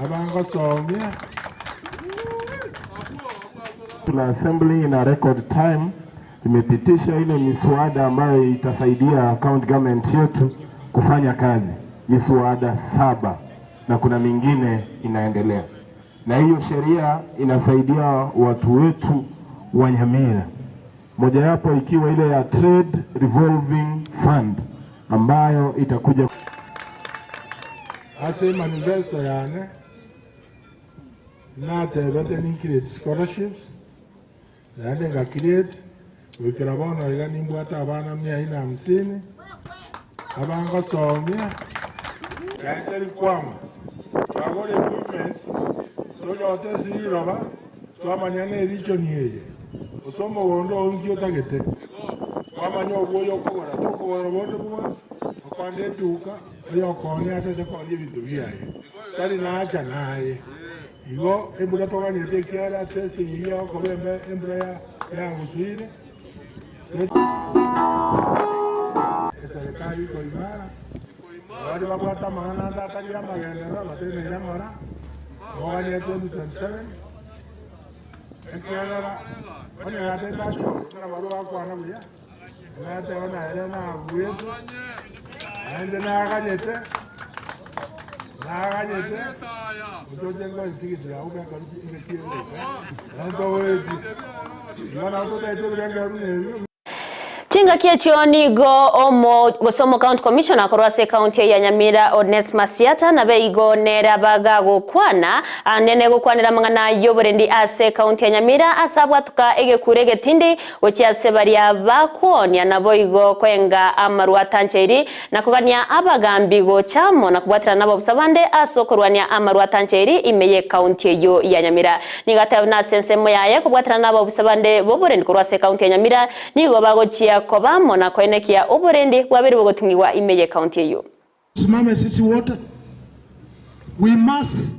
abanga somia tuna assembly in a record time tumepitisha ile miswada ambayo itasaidia county government yetu kufanya kazi miswada 7 na kuna mingine inaendelea na hiyo sheria inasaidia watu wetu wa Nyamira. Moja yapo ikiwa ile ya Trade Revolving Fund ambayo itakuja ase manifesto yane na tebete ni create scholarships yande nga create wikirabona iga nimbwata abana 150 abanga somia kaiteri kwama twagore equipments toyote siriroba twamanyane region yeye osomo wondo onki otagete kwamanya oboyo okogora tokogora bondo bwase okwande tuka oyokone atete konye bintu byaye tari nacha naye igo embura toganyete kiara tese iyo kobembe embura ya ngusire serikali iko imara wale wapata maana ndakali ya magendera matene ya mara mwanya 2027 ekiara ona yate tacho na barua kwa na buya na te ona era na buye ande na ganyete utojenga itikiti ya uga karuti ile kile ndo wewe yana utota ito byanga runye Chinga kiecho nigo omo gosomo county commissioner korwase county ya Nyamira Onesmus Siata na beigo nera baga gukwana anene gukwanira mangana yoborendi ase county ya Nyamira asabwatuka egekurege tindi ochiase baria bakwonia na boigo kwenga amarwa tancheiri na kugania abagambi go chamo na kubwatira nabo busabande asokorwania amarwa tancheiri imeye county yo ya Nyamira nigata na sensemo yaye kubwatira nabo busabande boborendi korwase county ya Nyamira nigo bagochia kobamo na kwenekia oborendi wabiri bogotingiwa imeye county hiyo. Simame sisi wote, we must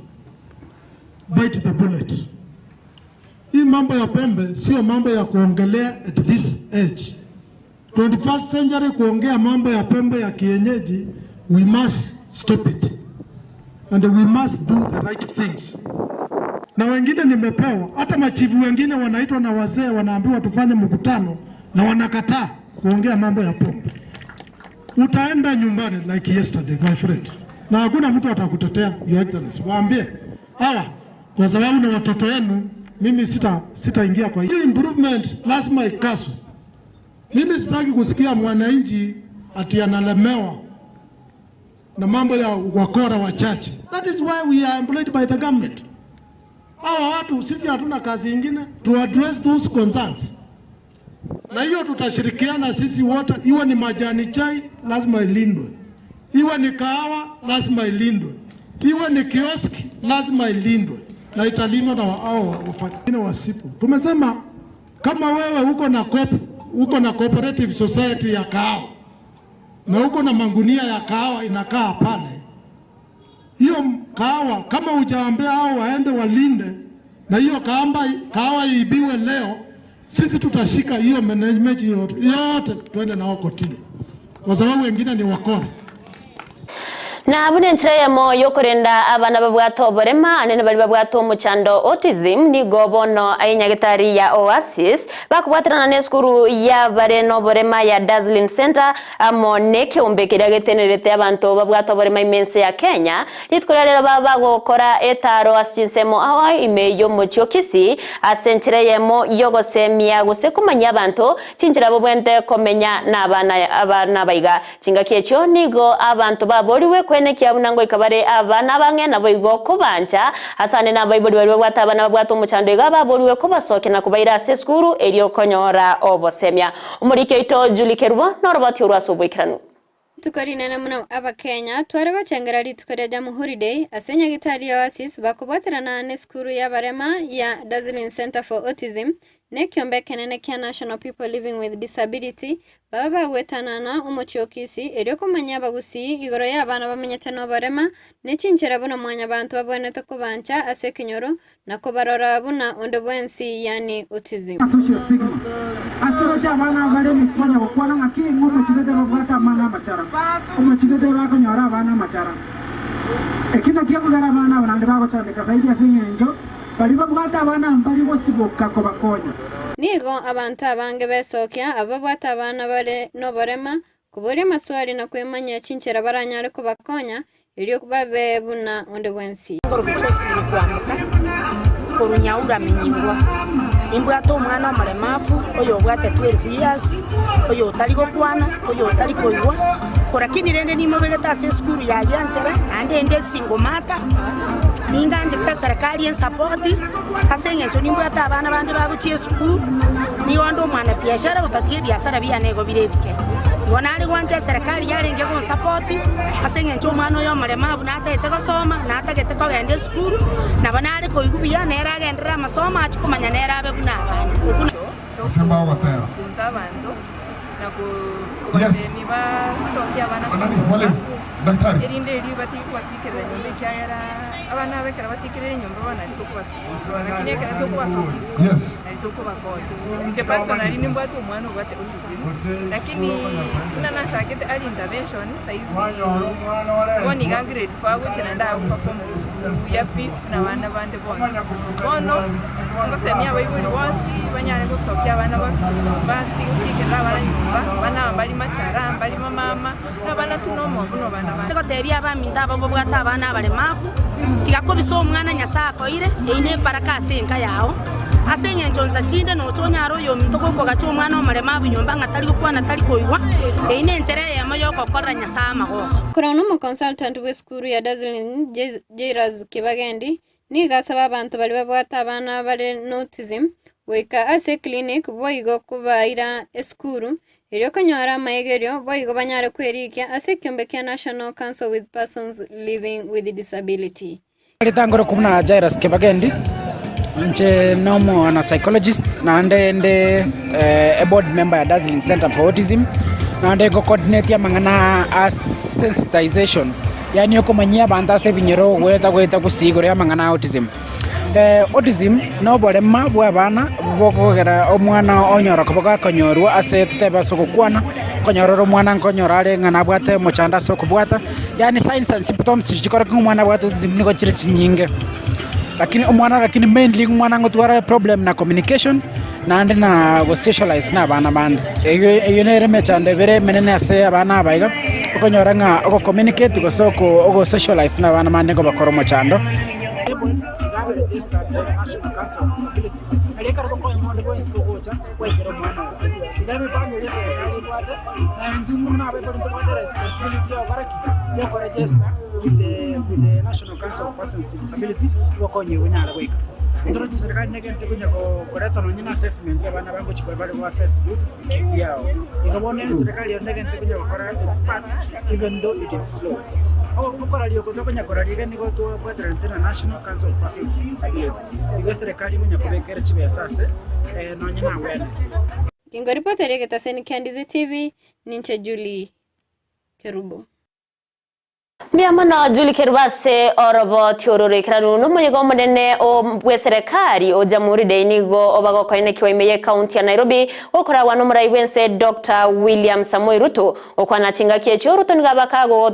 bite the bullet. Hii mambo ya pombe sio mambo ya kuongelea at this age. 21st century kuongea mambo ya pombe ya kienyeji, we must stop it. And we must do the right things. Na wengine nimepewa, hata machifu wengine wanaitwa na wazee wanaambiwa tufanye mkutano na wanakataa kuongea mambo ya pombe. Utaenda nyumbani like yesterday my friend. Na hakuna mtu atakutetea your excellency. Waambie hawa kwa sababu na watoto wenu mimi sitaingia kwa hiyo improvement lazima ikaswe. Mimi sitaki kusikia mwananchi ati analemewa na mambo ya wakora wachache. That is why we are employed by the government. Hawa watu sisi hatuna kazi nyingine to address those concerns. Na hiyo tutashirikiana sisi wote, iwe ni majani chai lazima ilindwe, iwe ni kahawa lazima ilindwe, iwe ni kioski lazima ilindwe na italindwa na hao wafanyakazi wasipo. Tumesema kama wewe uko na cooperative society ya kahawa na uko na mangunia ya kahawa inakaa pale, hiyo kahawa kama hujaambia hao waende walinde na hiyo kahawa iibiwe leo, sisi tutashika hiyo management yote twende nao kotini. kwa sababu wengine ni wakora. Na abune nchireyemo yokurenda abana babwato oborema anene bali babwato omuchando autism ni gobono ainyagitari ya Oasis bakubwatirana neskuru ya bareno borema ya Dazzling Center amoneke ombekera getenerete abantu babwato oborema imense ya Kenya litkorera baba gukora etaro asinsemo awa imeyo mochiokisi asenchireyemo yogosemia gusekumanya abantu tinjira bobwente komenya abana baiga chingakiechyo nigo abantu baboriwe kwene kiabunango ikabare abana bange nabo igo kubancha asane na baibuli bali babwata abana babwato muchando igaba boriwe kubasoke na kubaira seskuru elio konyora obosemia umurike ito Julikerubo norobati urwasobwikiranu tukorina na muna aba Kenya twarego chengerari tukoria Jamhuri Day asenya gitari ya Oasis bakubwatirana na skuru ya barema ya Dazzling Center for Autism ne kiombe kenene kia National People Living with Disability baba wetanana umuchiokisi elio kumanya bagusi igoro ya abana bamenyete no barema ne chinchera buna mwanya bantu babonete kubancha ase kinyoro na kubarora buna ondobwensi yani autism social stigma astero cha abana bale miswanya bokwana ngaki ngomo chigede babwata abana machara umuchigede bakonyora abana machara ekino kiabugara abana abanande bagochandika saidi asingenjo bali babwata abana mbali bosiboka ko bakonya nigo abantu abange besokya ababwata abana bale no barema kuboria maswali na kwemanya chinchera baranyare ko bakonya elio kubabe buna onde bwensi korunyaura minyibwa imbwato umwana omulemavu oyo bwate 12 years oyo tali gokwana oyo tali koigwa korakini rende nimo begeta ase skuru ya yanchera ande ende singomata ninganje ta serikali en support asenge to nimbwata abana bandi baguchie skuru ni ondo mwana biashara utatie biashara bya nego birebike Wanari wanje serikali yarenge ko support asenge ncho mwana yo mulemavu nata eteko soma nata geteko gende skuru na banari ko igubia nera gendera masoma achikumanya nera abe kuna abantu sema watera funza abantu na ko basemi ba sokia bana wale daktari erinde ri bati kwasikira nyombe kyara abana bekara basikira nyombe bana liko kwasukira lakini kana to kwasukisa yes liko bakosi nje personally ni mbatu mwana ubate autism lakini nana shakete ali intervention saizi woni gangrade fa which nanda perform ya pip na bana bande bonse bono ngosemia bayibuli bonsi banyare gusokia abana bose bati usikira abana nyumba bana bali machara bali mama na bana tunomo buno bana bana ko tebya abaminda abo bwata abana balemavu tigakobiso omwana nyasako ire eine baraka asenka yao asenge njonza chinde no tonyaro yo mtoko ko gacho omwana omulemavu nyumba ngatali kwana tali koigwa eine ntere ya moyo ko korra nyasama goso Kurono mu consultant we skuru ya Dazzling Jairas Kibagendi ni gasaba abantu bali babwata abana bale autism weka ase clinic boigo kubaira eskuru elio kanyara maegerio boigo banyare kwerikia ase kiombe kia National Council with Persons Living with Disability litangoro kumna Jairas Kibagendi nje nomo na psychologist na ande a board member ya Dazzling Center for Autism na ande go coordinate ya mangana sensitization yani yokumanyia banda se binyero gweta kusigoro ya mangana autism autism no borema bwa bana bokogera omwana onyora koboka konyorwa ase teba sokukwana konyororo mwana nkonyorare ngana bwate mochanda sokubwata yani signs and symptoms chikora kumwana bwate autism niko chire chinyinge lakini mainly mwana ngotwara problem na communication na ande na go socialize na bana band eyo ne remechande bere menene ase abana baiga okonyora nga oko communicate go soko go socialize na bana band go bakoro mochando registered National Council of Disability. Aliyekara kwa mmoja kwa isipo kucha kwa ikero mwana. Ndame pango ile serikali kwata na ndumu na bebe ndio responsibility ya baraki ya kwa register with the National Council of Persons with Disability wako nyewe na alaweka. Ndio serikali nege ndio kwa kuleta nonyina assessment ya bana bango chikwa bale kwa assess good kivyao. Ikabone serikali nege ndio kwa expert even though it is slow. Kwa leo kutoka kwa liga ni kwa tu kwa National Council of Persons with Disability. Ile serikali mwenye kubekera chibe ya sasa nonyina awareness. Kingo reporter yake taseni Candice TV ninche Julie Kerubo. Biamana Julie Kerbase orobo tiorore kranu no moyego monene o weserekari o jamhuri de nigo obago koine kiwaimeye county ya Nairobi okora wano muraiwense Dr. William Samoei Ruto okwana chinga kiecho Ruto ngabakago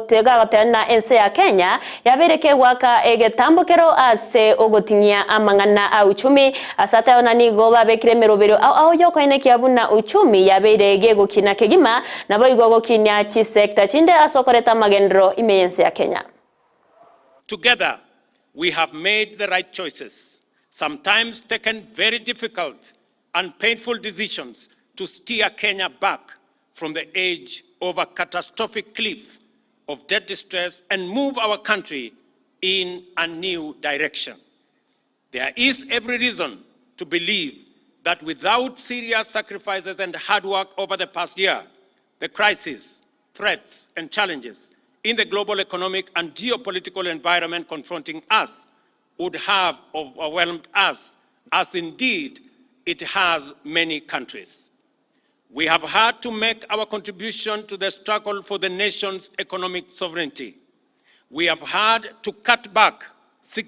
tena ense ya Kenya yabereke waka egetambokero ase ogotinya amangana a uchumi asata ona nigo babekire merobero au yoko ine kiabuna uchumi yaberege gukina kegima nabo igogo kinya chi sector chinde asokoreta magendro imeyense ya Kenya. Together, we have made the right choices, sometimes taken very difficult and painful decisions to steer Kenya back from the edge of a catastrophic cliff of debt distress and move our country in a new direction. There is every reason to believe that without serious sacrifices and hard work over the past year, the crises, threats, and challenges in the global economic and geopolitical environment confronting us would have overwhelmed us, as indeed it has many countries. We have had to make our contribution to the struggle for the nation's economic sovereignty. We have had to cut back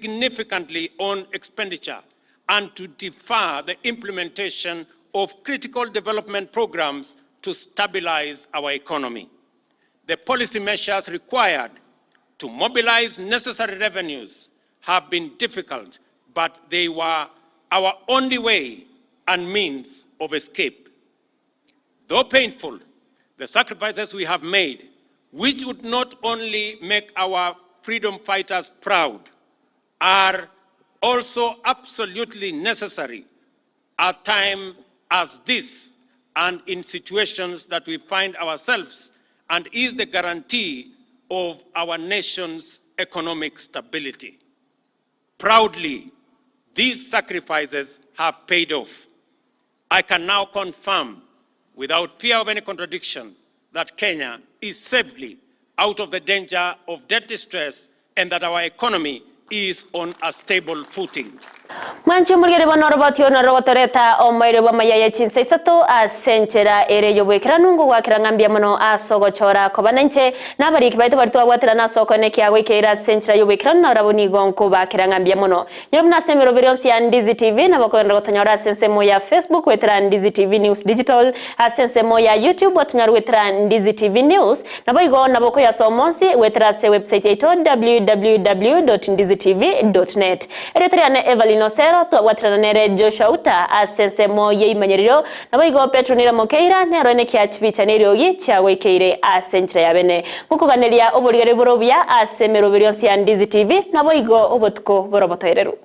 significantly on expenditure and to defer the implementation of critical development programs to stabilize our economy. The policy measures required to mobilize necessary revenues have been difficult, but they were our only way and means of escape. Though painful, the sacrifices we have made, which would not only make our freedom fighters proud, are also absolutely necessary at a time as this and in situations that we find ourselves, and is the guarantee of our nation's economic stability. Proudly, these sacrifices have paid off. I can now confirm, without fear of any contradiction, that Kenya is safely out of the danger of debt distress and that our economy is on a stable footing. Manchi mulgere bonorobotio na rotoreta o mairebo mayaya chinse sato asenchera ere yobwekira nungu wakira ngambia mono asogo chora kobanenche nabari kibaito bartu awatira na soko ne kiawe keira senchera yobwekira na raboni gonko bakira ngambia mono nyomna semero birionsi ya Ndizi TV na bako ndotonyora sense moya Facebook wetira Ndizi TV News Digital asense moya YouTube watonyora wetira Ndizi TV News na boigo na boko ya somonsi wetira se website yetu www.ndizitv.net eretria ne Evelyn Osero to watranere Joshua Uta asense moye imanyeriro nabo igo Petronira Mokeira nero ne kyachibicha neryo yicha wekeire asentre yabene kukuganeria obuligere burobya asemero birionsi ya Ndizi TV nabo igo obotko borobotoereru.